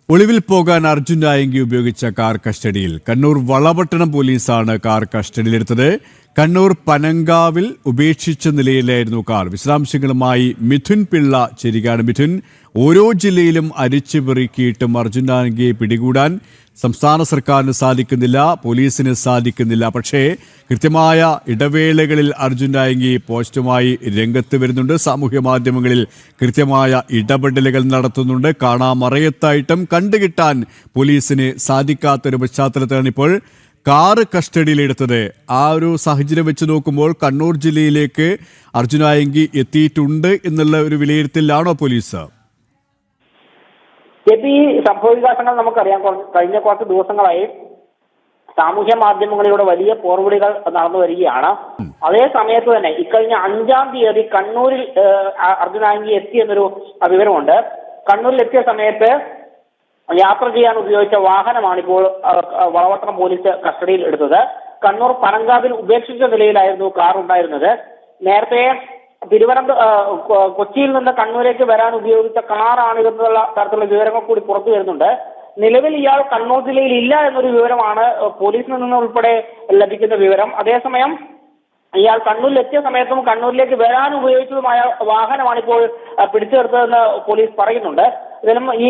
ഒളിവിൽ പോകാൻ അർജുൻ നായങ്കി ഉപയോഗിച്ച കാർ കസ്റ്റഡിയിൽ. കണ്ണൂർ വളപട്ടണം പോലീസാണ് കാർ കസ്റ്റഡിയിലെടുത്തത്. കണ്ണൂർ പനങ്കാവിൽ ഉപേക്ഷിച്ച നിലയിലായിരുന്നു കാർ. വിശദാംശങ്ങളുമായി മിഥുൻ പിള്ള ചേരുകയാണ്. മിഥുൻ, ഓരോ ജില്ലയിലും അരിച്ചു പെറുക്കിയിട്ടും അർജുൻ നായങ്കിയെ പിടികൂടാൻ സംസ്ഥാന സർക്കാരിന് സാധിക്കുന്നില്ല, പോലീസിന് സാധിക്കുന്നില്ല. പക്ഷേ കൃത്യമായ ഇടവേളകളിൽ അർജുൻ നായങ്കി പോസ്റ്റുമായി രംഗത്ത് വരുന്നുണ്ട്. സാമൂഹ്യ മാധ്യമങ്ങളിൽ കൃത്യമായ ഇടപെടലുകൾ നടത്തുന്നുണ്ട്. കാണാമറയത്തായിട്ടും കണ്ടുകിട്ടാൻ പോലീസിന് സാധിക്കാത്തൊരു പശ്ചാത്തലത്തിലാണ് ഇപ്പോൾ കാറ് കസ്റ്റഡിയിലെടുത്തത്. ആ ഒരു സാഹചര്യം വെച്ച് നോക്കുമ്പോൾ കണ്ണൂർ ജില്ലയിലേക്ക് അർജുൻ നായങ്കി എത്തിയിട്ടുണ്ട് എന്നുള്ള ഒരു വിലയിരുത്തലാണോ പോലീസ്? ഈ സംഭവ വികാസങ്ങൾ നമുക്കറിയാം. കഴിഞ്ഞ കുറച്ച് ദിവസങ്ങളായി സാമൂഹ്യ മാധ്യമങ്ങളിലൂടെ വലിയ പോർവിളികൾ നടന്നു വരികയാണ്. അതേ സമയത്ത് തന്നെ ഇക്കഴിഞ്ഞ 5-ാം തീയതി കണ്ണൂരിൽ അർജുൻ നായങ്കി എത്തിയെന്നൊരു വിവരമുണ്ട്. കണ്ണൂരിൽ എത്തിയ സമയത്ത് യാത്ര ചെയ്യാൻ ഉപയോഗിച്ച വാഹനമാണ് ഇപ്പോൾ വളപട്ടണം പോലീസ് കസ്റ്റഡിയിൽ എടുത്തത്. കണ്ണൂർ പനങ്കാവിൽ ഉപേക്ഷിച്ച നിലയിലായിരുന്നു കാർ ഉണ്ടായിരുന്നത്. നേരത്തെ കൊച്ചിയിൽ നിന്ന് കണ്ണൂരേക്ക് വരാൻ ഉപയോഗിച്ച കാറാണിതെന്നുള്ള തരത്തിലുള്ള വിവരങ്ങൾ കൂടി പുറത്തു വരുന്നുണ്ട്. നിലവിൽ ഇയാൾ കണ്ണൂർ ജില്ലയിൽ ഇല്ല എന്നൊരു വിവരമാണ് പോലീസിൽ നിന്ന് ഉൾപ്പെടെ ലഭിക്കുന്ന വിവരം. അതേസമയം ഇയാൾ കണ്ണൂരിൽ എത്തിയ സമയത്തും കണ്ണൂരിലേക്ക് വരാൻ ഉപയോഗിച്ചതുമായ വാഹനമാണ് ഇപ്പോൾ പിടിച്ചെടുത്തതെന്ന് പോലീസ് പറയുന്നുണ്ട്. ഇതിലും ഈ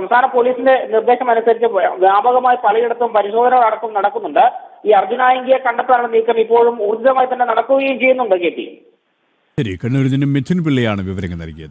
സംസ്ഥാന പോലീസിന്റെ നിർദ്ദേശം അനുസരിച്ച് വ്യാപകമായി പലയിടത്തും പരിശോധനകൾ അടക്കം നടക്കുന്നുണ്ട്. ഈ അർജുൻ നായങ്കിയെ കണ്ടെത്താനുള്ള നീക്കം ഇപ്പോഴും ഊർജിതമായി തന്നെ നടക്കുകയും ചെയ്യുന്നുണ്ട്. ശരി, കണ്ണൂരിൽ നിന്നും മിഥുൻ പിള്ളയാണ് വിവരങ്ങൾ നൽകിയത്.